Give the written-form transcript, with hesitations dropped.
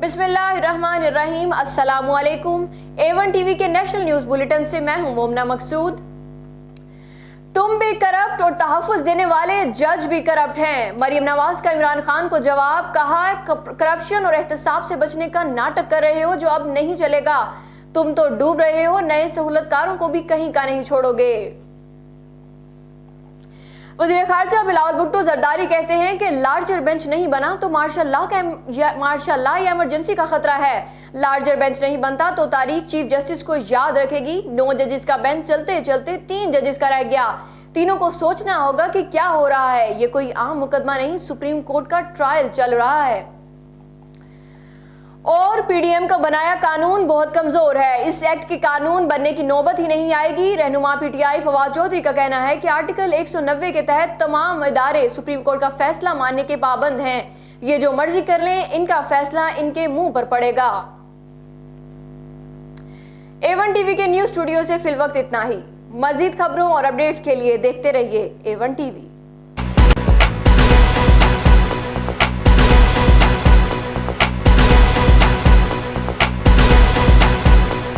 बिस्मिल्लाहिर्रहमानिर्रहीम, अस्सलामुअलैकुम। A1 TV के नेशनल न्यूज बुलेटिन से मैं हूं मोमना मकसूद। तुम भी करप्ट और तहफ्फुज देने वाले जज भी करप्ट हैं। मरियम नवाज का इमरान खान को जवाब, कहा करप्शन और एहतसाब से बचने का नाटक कर रहे हो जो अब नहीं चलेगा। तुम तो डूब रहे हो, नए सहूलतकारों को भी कहीं का नहीं छोड़ोगे। वज़ीर खारजा बिलावल भुट्टो जरदारी कहते हैं कि लार्जर बेंच नहीं बना तो मार्शल लॉ या इमरजेंसी का खतरा है। लार्जर बेंच नहीं बनता तो तारीख चीफ जस्टिस को याद रखेगी। 9 जजेस का बेंच चलते चलते 3 जजेस का रह गया। तीनों को सोचना होगा कि क्या हो रहा है। ये कोई आम मुकदमा नहीं, सुप्रीम कोर्ट का ट्रायल चल रहा है। और पीडीएम का बनाया कानून बहुत कमजोर है। इस एक्ट के कानून बनने की नौबत ही नहीं आएगी। रहनुमा पीटीआई फवाद चौधरी का कहना है कि आर्टिकल 190 के तहत तमाम इदारे सुप्रीम कोर्ट का फैसला मानने के पाबंद हैं। ये जो मर्जी कर लें, इनका फैसला इनके मुंह पर पड़ेगा। A1 टीवी के न्यूज स्टूडियो से फिलवक्त इतना ही। मजीद खबरों और अपडेट्स के लिए देखते रहिए A1 टीवी।